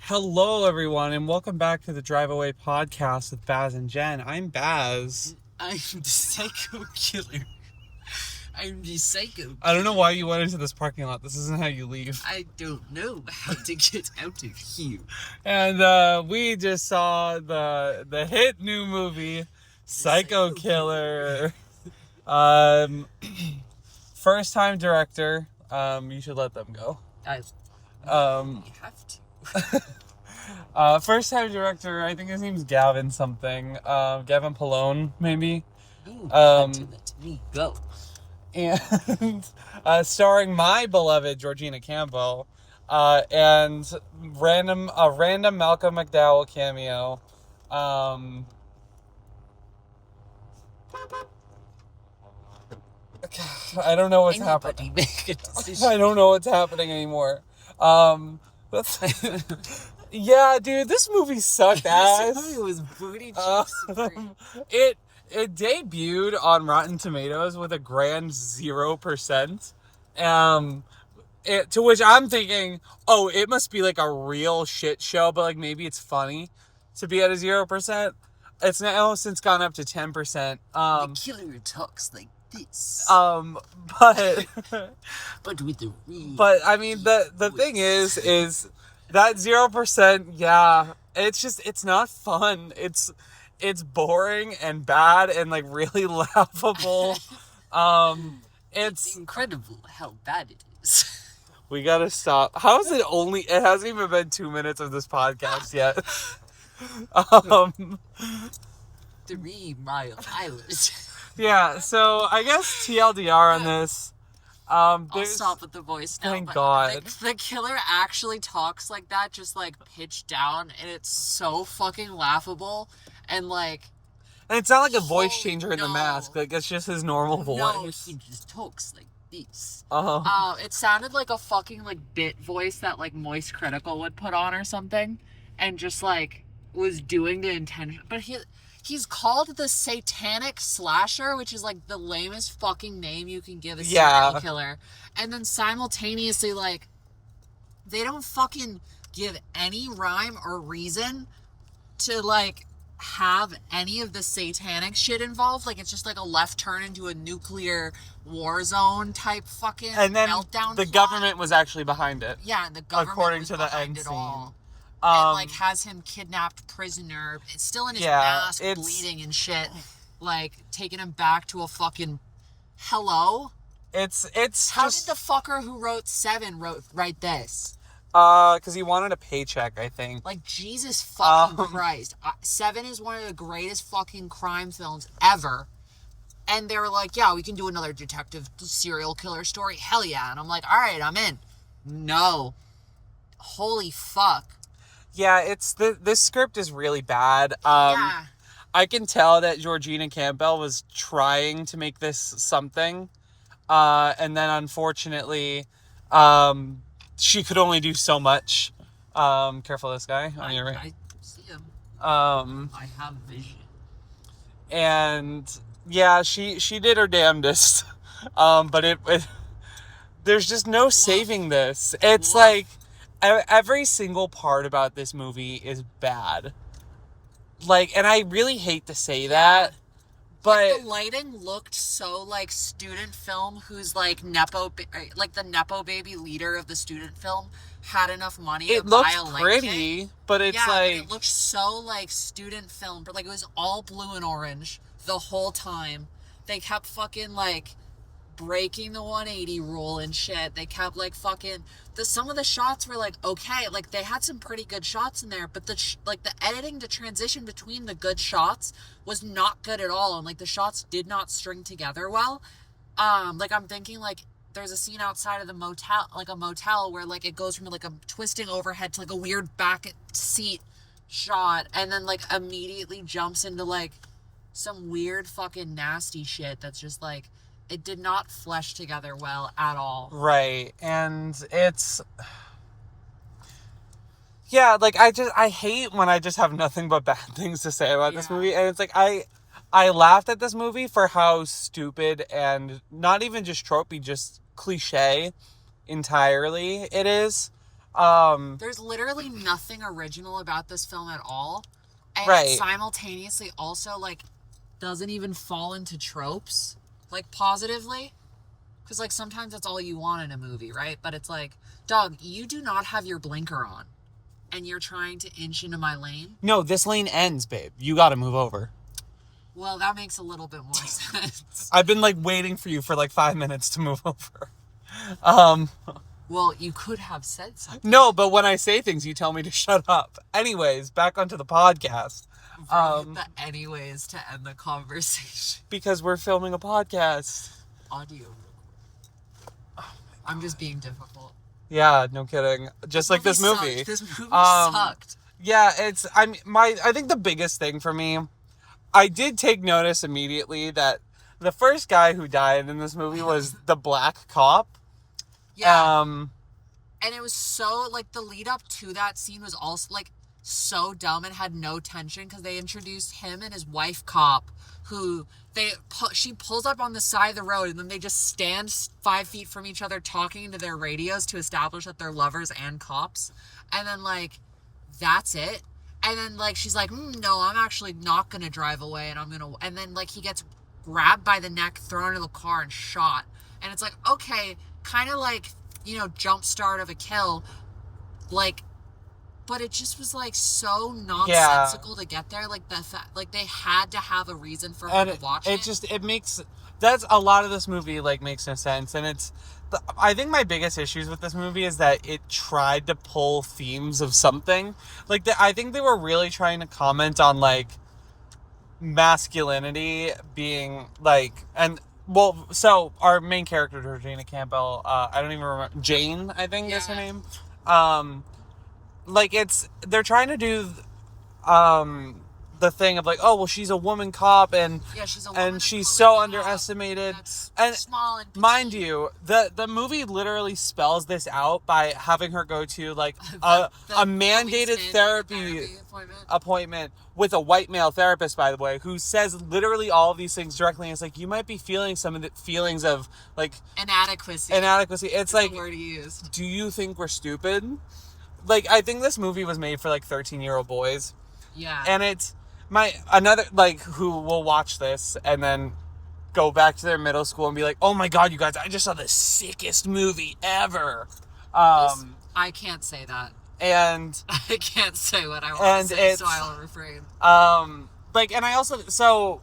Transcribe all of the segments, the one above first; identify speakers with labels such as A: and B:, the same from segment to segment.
A: Hello, everyone, and welcome back to the Drive Away podcast with Baz and Jen. I'm Baz.
B: I'm the psycho killer. I'm the psycho killer.
A: I don't know why you went into this parking lot. This isn't how you leave.
B: I don't know how to get out of here.
A: And we just saw the hit new movie, Psycho Killer. First time director. You should let them go.
B: You have to.
A: First time director, I think his name's Gavin something. Gavin Polone, maybe.
B: You had to let me go.
A: And starring my beloved Georgina Campbell, and a random Malcolm McDowell cameo. I don't know what's happening.
B: Make a decision.
A: I don't know what's happening anymore. Yeah, dude, this movie sucked ass.
B: This movie was booty cheeks.
A: It debuted on Rotten Tomatoes with a grand 0%. To which I'm thinking, oh, it must be like a real shit show, but like maybe it's funny to be at a 0%. It's now since gone up to 10%.
B: The killer talks like this.
A: But
B: with the real.
A: But I mean, the thing is that 0%. Yeah, it's not fun. It's boring and bad and like really laughable.
B: It's incredible how bad it is.
A: We gotta stop. How is it only? It hasn't even been 2 minutes of this podcast yet.
B: 3 miles.
A: Yeah. So I guess TLDR on this.
B: I'll stop with the voice now.
A: Thank God.
B: The killer actually talks like that, just like pitched down, and it's so fucking laughable. And like,
A: and it's not like a voice changer in The Mask. Like it's just his normal voice.
B: No, he just talks like this. It sounded like a fucking like bit voice that like Moist Critical would put on or something, and just like was doing the intention. But he's called the Satanic Slasher, which is like the lamest fucking name you can give a serial killer. And then simultaneously, like, they don't fucking give any rhyme or reason to like have any of the satanic shit involved. Like, it's just like a left turn into a nuclear war zone type fucking
A: and then
B: meltdown
A: the
B: plot.
A: Government was actually behind it.
B: Yeah, and the government
A: according
B: was
A: to the
B: behind
A: end
B: it
A: scene.
B: all. And like has him kidnapped prisoner. It's still in his mask, bleeding and shit. Like taking him back to a fucking hello.
A: It's
B: how did the fucker who wrote Seven write this?
A: Because he wanted a paycheck, I think.
B: Like, Jesus fucking Christ. Seven is one of the greatest fucking crime films ever. And they were like, yeah, we can do another detective serial killer story. Hell yeah. And I'm like, all right, I'm in. No. Holy fuck.
A: Yeah, this script is really bad.
B: Yeah.
A: I can tell that Georgina Campbell was trying to make this something. And then, unfortunately, she could only do so much. Careful, this guy on your right.
B: I see him.
A: I
B: have vision.
A: And yeah, she did her damnedest. But there's just no saving this. It's like every single part about this movie is bad. Like, and I really hate to say that. But
B: like the lighting looked so like student film who's like like the Nepo baby leader of the student film had enough money to buy a light
A: pretty,
B: kit.
A: But it's like...
B: But it looked so like student film, but like it was all blue and orange the whole time. They kept fucking like breaking the 180 rule and shit. They kept like fucking... Some of the shots were like okay, like they had some pretty good shots in there, but the editing to transition between the good shots was not good at all, and like the shots did not string together well. Like I'm thinking like there's a scene outside of the motel, like a motel, where like it goes from like a twisting overhead to like a weird back seat shot, and then like immediately jumps into like some weird fucking nasty shit that's just like it did not flesh together well at all.
A: Right. And it's... Yeah, like, I hate when I just have nothing but bad things to say about this movie. And it's like, I laughed at this movie for how stupid and not even just tropey, just cliche entirely it is.
B: There's literally nothing original about this film at all. And
A: Right.
B: it simultaneously also, like, doesn't even fall into tropes, like, positively. Because, like, sometimes that's all you want in a movie, right? But it's like, dog, you do not have your blinker on. And you're trying to inch into my lane?
A: No, this lane ends, babe. You gotta move over.
B: Well, that makes a little bit more sense.
A: I've been, like, waiting for you for, like, 5 minutes to move over.
B: Well, you could have said something.
A: No, but when I say things, you tell me to shut up. Anyways, back onto the podcast.
B: The anyways to end the conversation.
A: Because we're filming a podcast.
B: Audio. I'm just being difficult.
A: Yeah, no kidding. Just like this movie.
B: This movie sucked.
A: Yeah, I think the biggest thing for me, I did take notice immediately that the first guy who died in this movie was the black cop.
B: Yeah. And it was so, like, the lead up to that scene was also, like, so dumb and had no tension because they introduced him and his wife cop who she pulls up on the side of the road and then they just stand 5 feet from each other talking into their radios to establish that they're lovers and cops. And then, like, that's it. And then, like, she's like, no, I'm actually not going to drive away and then, like, he gets grabbed by the neck, thrown into the car and shot. And it's like, okay, kind of like, you know, jump start of a kill, like, but it just was, like, so nonsensical to get there. Like, like, they had to have a reason for her to watch it.
A: It makes, that's a lot of this movie, like, makes no sense. And I think my biggest issues with this movie is that it tried to pull themes of something. Like, I think they were really trying to comment on, like, masculinity being, like, well, so our main character, Georgina Campbell, I don't even remember, Jane, I think is her name. Like, they're trying to do, the thing of, like, oh, well, she's a woman cop, and
B: she's a woman
A: and she's so
B: cop
A: underestimated.
B: that's
A: And
B: small and petite.
A: mind you, the movie literally spells this out by having her go to, like, a mandated therapy appointment with a white male therapist, by the way, who says literally all of these things directly. And it's like, you might be feeling some of the feelings of, like,
B: inadequacy.
A: It's like,
B: the word he used.
A: Do you think we're stupid? Like, I think this movie was made for, like, 13-year-old boys.
B: Yeah.
A: And it's another, like, who will watch this and then go back to their middle school and be like, oh my God, you guys, I just saw the sickest movie ever.
B: I can't say that.
A: And
B: I can't say what I want to say, so I'll refrain.
A: Like, and I also, so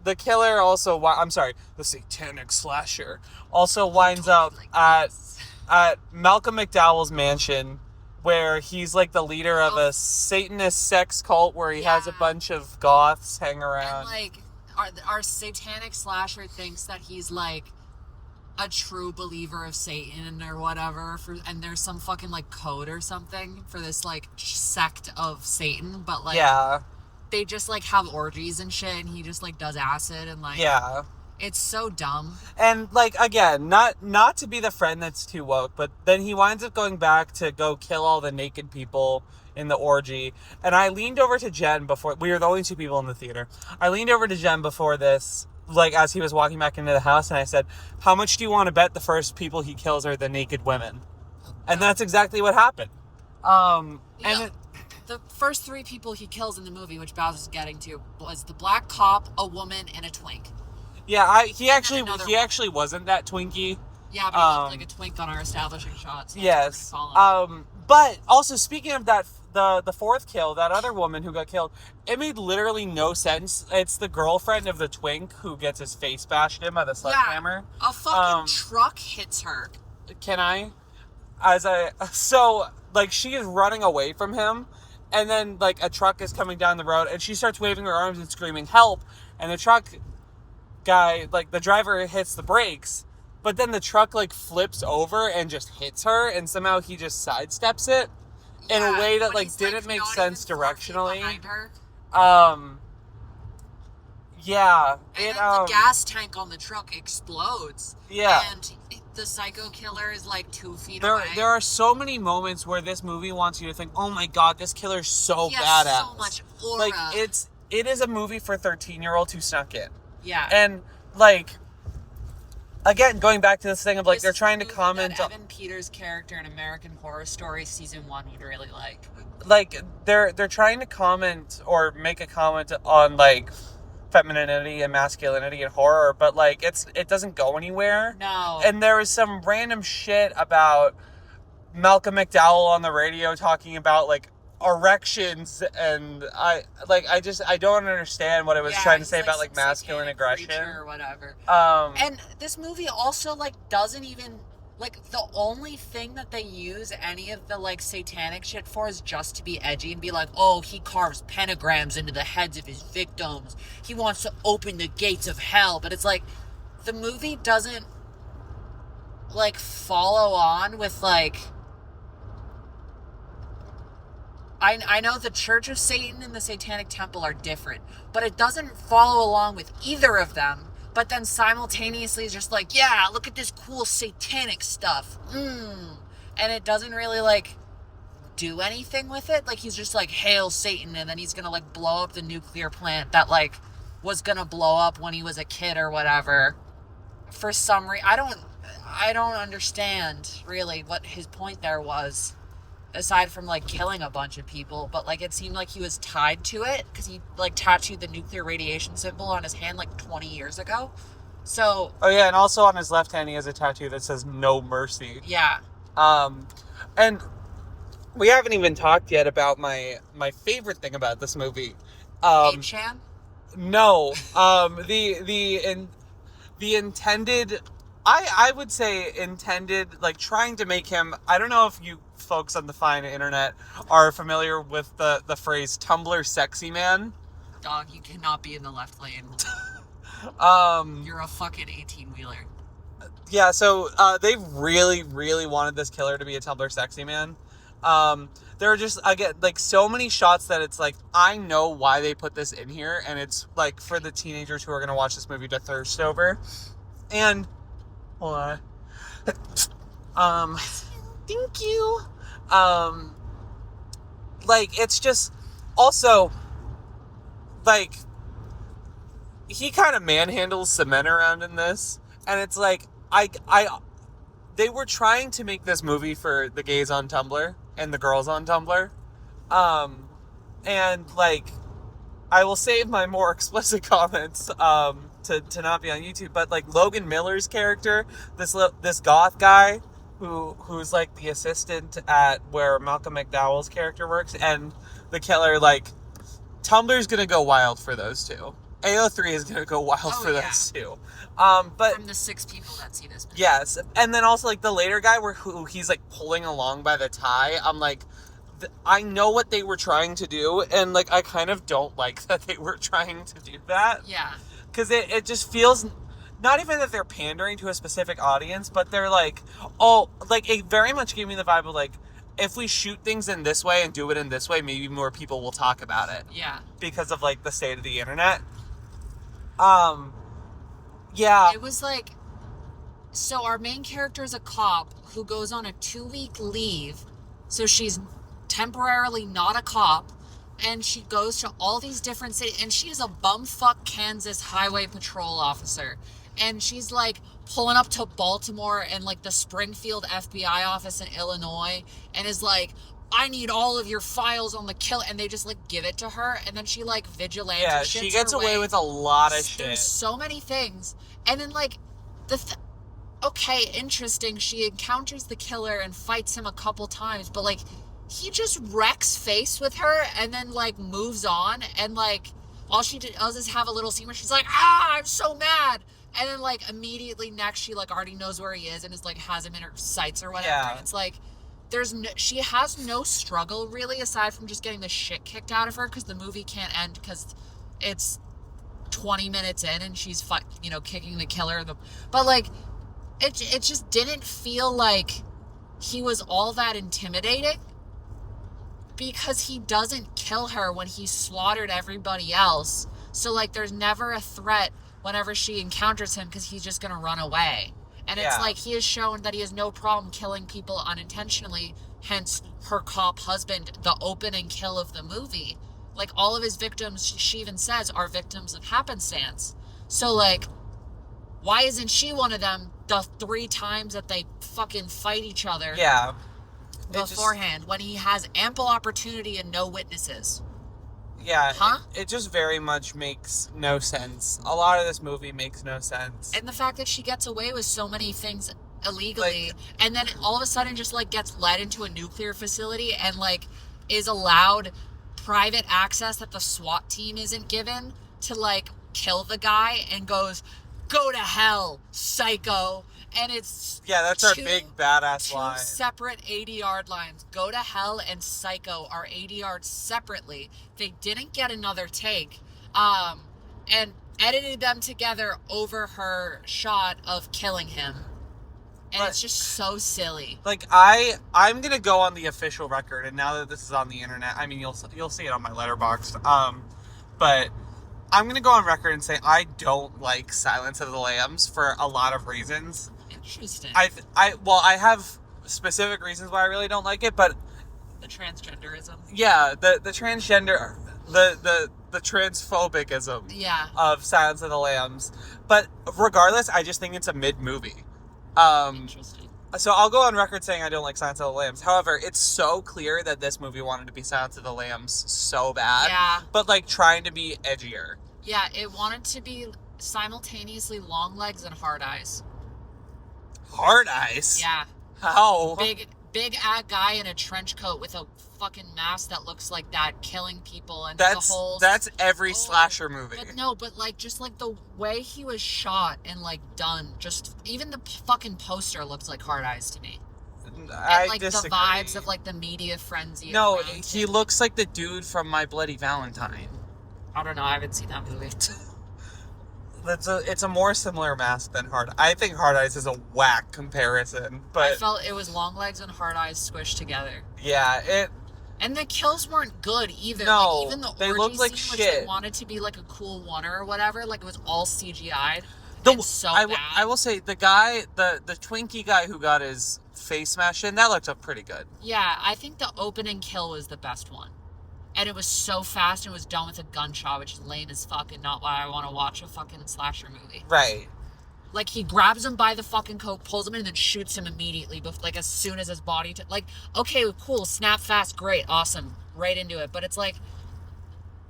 A: the killer also, I'm sorry, the Satanic Slasher also winds up at Malcolm McDowell's mansion, where he's, like, the leader of a Satanist sex cult where he has a bunch of goths hang around.
B: And, like, our Satanic Slasher thinks that he's, like, a true believer of Satan or whatever, and there's some fucking, like, code or something for this, like, sect of Satan, but, like, they just, like, have orgies and shit, and he just, like, does acid and, like, it's so dumb.
A: And, like, again, not to be the friend that's too woke, but then he winds up going back to go kill all the naked people in the orgy. And I leaned over to Jen before, we were the only two people in the theater. I leaned over to Jen before this, like, as he was walking back into the house, and I said, how much do you want to bet the first people he kills are the naked women? And that's exactly what happened.
B: The first 3 people he kills in the movie, which Baz was getting to, was the black cop, a woman, and a twink.
A: Yeah, he actually wasn't that Twinkie.
B: Yeah, but he looked like a twink on our establishing shots.
A: Yes. But also, speaking of that, the fourth kill, that other woman who got killed, it made literally no sense. It's the girlfriend of the twink who gets his face bashed in by the sledgehammer.
B: Yeah, a fucking truck hits her.
A: Can I? So, like, she is running away from him, and then, like, a truck is coming down the road, and she starts waving her arms and screaming, help, and the truck guy, like, the driver hits the brakes, but then the truck, like, flips over and just hits her, and somehow he just sidesteps it in a way that, like, didn't make sense directionally. Yeah.
B: And then the gas tank on the truck explodes.
A: Yeah.
B: And the psycho killer is, like, 2 feet
A: away.
B: away.
A: There are so many moments where this movie wants you to think, oh my God, this killer's so badass.
B: So much aura.
A: Like, it is a movie for 13-year-olds who snuck in.
B: Yeah.
A: And, like, again, going back to this thing of like,
B: This
A: they're
B: is
A: trying to
B: a movie
A: comment
B: that Evan Peters' character in American Horror Story Season 1 would really like.
A: like they're trying to comment or make a comment on like femininity and masculinity and horror, but like it doesn't go anywhere.
B: No.
A: And there was some random shit about Malcolm McDowell on the radio talking about like erections, and I don't understand what it was trying to say about like masculine aggression
B: or whatever.
A: And
B: this movie also like doesn't even like, the only thing that they use any of the like satanic shit for is just to be edgy and be like, oh, he carves pentagrams into the heads of his victims, he wants to open the gates of hell. But it's like, the movie doesn't like follow on with like, I know the Church of Satan and the Satanic Temple are different, but it doesn't follow along with either of them, but then simultaneously is just like, yeah, look at this cool satanic stuff. And it doesn't really like do anything with it. Like, he's just like, hail Satan, and then he's gonna like blow up the nuclear plant that like was gonna blow up when he was a kid or whatever. For some reason, I don't understand really what his point there was, aside from like killing a bunch of people. But like, it seemed like he was tied to it because he like tattooed the nuclear radiation symbol on his hand like 20 years ago. So
A: oh yeah, and also on his left hand he has a tattoo that says no mercy.
B: Yeah.
A: And we haven't even talked yet about my favorite thing about this movie.
B: 8chan?
A: No. The intended, I would say intended, like trying to make him, I don't know if you folks on the fine internet are familiar with the phrase Tumblr sexy man.
B: Dog, you cannot be in the left lane. You're a fucking 18-wheeler.
A: Yeah, so they really, really wanted this killer to be a Tumblr sexy man. There are just, I get like so many shots that it's like, I know why they put this in here, and it's like for the teenagers who are going to watch this movie to thirst over. And hold on. Thank you. Like, it's just also like he kind of manhandles some men around in this, and it's like they were trying to make this movie for the gays on Tumblr and the girls on Tumblr. And like, I will save my more explicit comments to not be on YouTube, but like Logan Miller's character, this goth guy who's like the assistant at where Malcolm McDowell's character works, and the killer, like, Tumblr's gonna go wild for those two. AO3 is gonna go wild for those two. But
B: from the 6 people that see this movie.
A: Yes, and then also like the later guy who he's like pulling along by the tie. I'm like, I know what they were trying to do, and like I kind of don't like that they were trying to do that.
B: Yeah.
A: Because it just feels, not even that they're pandering to a specific audience, but they're like, oh, like it very much gave me the vibe of like, if we shoot things in this way and do it in this way, maybe more people will talk about it.
B: Yeah.
A: Because of like the state of the internet. Yeah.
B: It was like, so our main character is a cop who goes on a 2-week leave, so she's temporarily not a cop, and she goes to all these different cities, and she's a bumfuck Kansas highway patrol officer, and she's like pulling up to Baltimore and like the Springfield FBI office in Illinois, and is like, I need all of your files on the kill, and they just like give it to her, and then she like vigilante.
A: Yeah, she gets away with a lot of shit.
B: There's so many things, and then like okay, interesting. She encounters the killer and fights him a couple times, but like he just wrecks face with her and then like moves on, and like all she does is have a little scene where she's like, I'm so mad, and then like immediately next she like already knows where he is and is like has him in her sights or whatever.
A: Yeah.
B: And it's like, she has no struggle really aside from just getting the shit kicked out of her, because the movie can't end because it's 20 minutes in and she's kicking the killer. But like it just didn't feel like he was all that intimidating, because he doesn't kill her when he slaughtered everybody else. So like there's never a threat whenever she encounters him, because he's just gonna run away. And it's like he has shown that he has no problem killing people unintentionally, hence her cop husband, the opening kill of the movie. Like all of his victims, she even says, are victims of happenstance. So like, Why isn't she one of them the 3 times that they fucking fight each other beforehand when he has ample opportunity and no witnesses?
A: Yeah,
B: huh?
A: It just very much makes no sense. A lot of this movie makes no sense.
B: And the fact that she gets away with so many things illegally, and then all of a sudden just like gets led into a nuclear facility and like is allowed private access that the SWAT team isn't given to like kill the guy, and goes, "Go to hell, psycho." And it's
A: that's our big badass line.
B: 2 separate 80-yard lines. Go to hell and psycho are 80 yards separately. They didn't get another take, and edited them together over her shot of killing him. And it's just so silly.
A: Like, I'm gonna go on the official record, and now that this is on the internet, I mean, you'll see it on my letterboxd. But I'm gonna go on record and say I don't like Silence of the Lambs for a lot of reasons.
B: Interesting.
A: I have specific reasons why I really don't like it, but
B: the transgenderism.
A: Yeah, the transgender, the transphobicism.
B: Yeah.
A: Of Silence of the Lambs, but regardless, I just think it's a mid movie.
B: Interesting.
A: So I'll go on record saying I don't like Silence of the Lambs. However, it's so clear that this movie wanted to be Silence of the Lambs so bad.
B: Yeah.
A: But like trying to be edgier.
B: Yeah, it wanted to be simultaneously Long Legs and Hard Eyes.
A: Hard Eyes?
B: Yeah.
A: How?
B: Big guy in a trench coat with a fucking mask that looks like that, killing people, and
A: that's
B: the whole.
A: That's every slasher movie.
B: But like just like the way he was shot and like done, just even the fucking poster looks like Hard Eyes to me.
A: I
B: like
A: disagree.
B: The vibes of like the media frenzy.
A: No, he looks like the dude from My Bloody Valentine.
B: I don't know. I haven't seen that movie.
A: It's a more similar mask than I think Hard Eyes is a whack comparison, but
B: I felt it was Long Legs and Hard Eyes squished together.
A: Yeah,
B: and the kills weren't good either.
A: No,
B: like, even the
A: they
B: orgy
A: looked like
B: scene,
A: shit.
B: Which they wanted to be like a cool oneer or whatever, like it was all CGI'd.
A: I will say the guy, the Twinkie guy who got his face smashed in, that looked up pretty good.
B: Yeah, I think the opening kill was the best one. And it was so fast and it was done with a gunshot, which is lame as fuck and not why I want to watch a fucking slasher movie.
A: Right.
B: Like, he grabs him by the fucking coat, pulls him in, and then shoots him immediately, like, as soon as his body... like, okay, cool, snap fast, great, awesome, right into it. But it's like,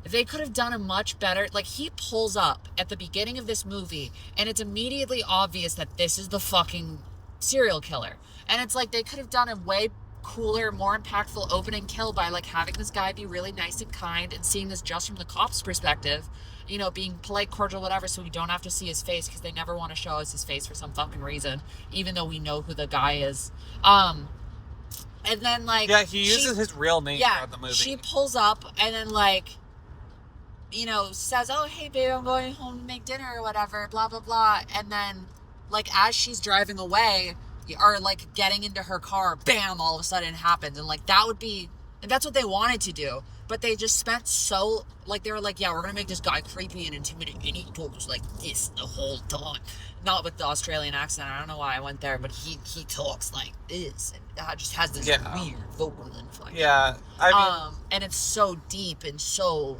B: they could have done a much better... Like, he pulls up at the beginning of this movie, and it's immediately obvious that this is the fucking serial killer. And it's like, they could have done a way cooler, more impactful opening kill by like having this guy be really nice and kind and seeing this just from the cop's perspective, you know, being polite, cordial, whatever, so we don't have to see his face because they never want to show us his face for some fucking reason, even though we know who the guy is. And then like
A: he uses his real name throughout the movie.
B: She pulls up and then like, you know, says, "Oh hey babe, I'm going home to make dinner or whatever, blah blah blah," and then like as she's driving away or like getting into her car, bam, all of a sudden it happens. And like that would be, and that's what they wanted to do, but they just spent so, like they were like, yeah, we're gonna make this guy creepy and intimidating, and he talks like this the whole time, not with the Australian accent. I don't know why I went there, but he talks like this and just has this weird vocal inflection.
A: Yeah, I mean,
B: and it's so deep and so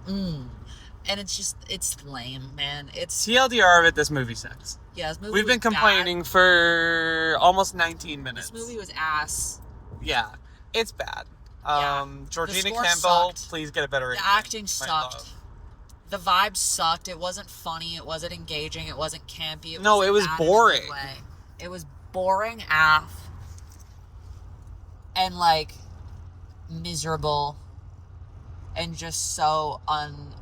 B: and it's just, it's lame, man. It's
A: TLDR of it, this movie sucks.
B: Yeah, this movie
A: We've been complaining
B: bad.
A: For almost 19 minutes.
B: This movie was ass.
A: Yeah, it's bad. Georgina Campbell,
B: sucked.
A: please get a better rating.
B: The acting sucked. The vibes sucked. It wasn't funny. It wasn't engaging. It wasn't campy. It
A: was boring.
B: It was boring AF. And like miserable. And just so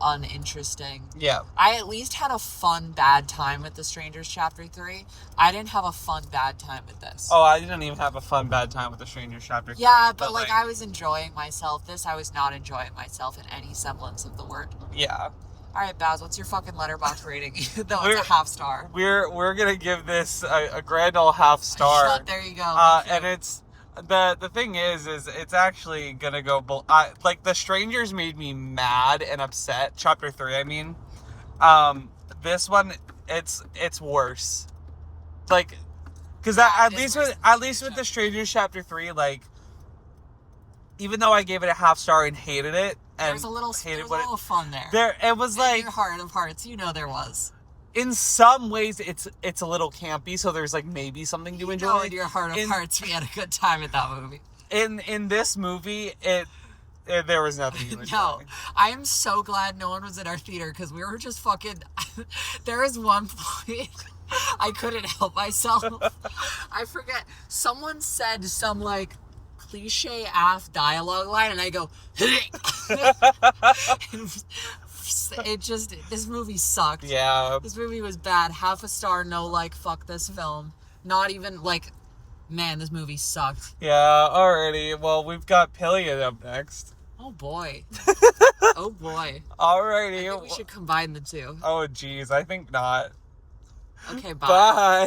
B: uninteresting.
A: Yeah.
B: I at least had a fun bad time with The Strangers Chapter 3. I didn't have a fun bad time with this.
A: Oh, I didn't even have a fun bad time with The Strangers Chapter 3.
B: Yeah, but like I was enjoying myself. This, I was not enjoying myself in any semblance of the word.
A: Yeah.
B: Alright, Baz, what's your fucking letterbox rating? No, it's a half star.
A: We're gonna give this a grand old half star.
B: There you go.
A: And it's... The thing is it's actually gonna go... like, The Strangers made me mad and upset. Chapter 3, I mean. This one, it's worse. Like, because at least with The Strangers Chapter 3, like, even though I gave it a half star and hated it, and
B: there was a little fun there.
A: It was
B: in
A: like...
B: your heart of hearts, you know there was.
A: in some ways it's a little campy, so there's like maybe something to enjoy.
B: In your heart of hearts, we had a good time at that movie.
A: In this movie, there was nothing to enjoy.
B: No, I am so glad no one was in our theater because we were just fucking. There was one point I couldn't help myself. I forget. Someone said some like cliche ass dialogue line, and I go. This movie sucked.
A: Yeah.
B: This movie was bad. Half a star, no like, fuck this film. Not even like, man, this movie sucked.
A: Yeah, alrighty. Well, we've got Pillion up next.
B: Oh boy. Oh boy.
A: Alrighty.
B: I think we should combine the two.
A: Oh geez, I think not.
B: Okay, bye.
A: Bye.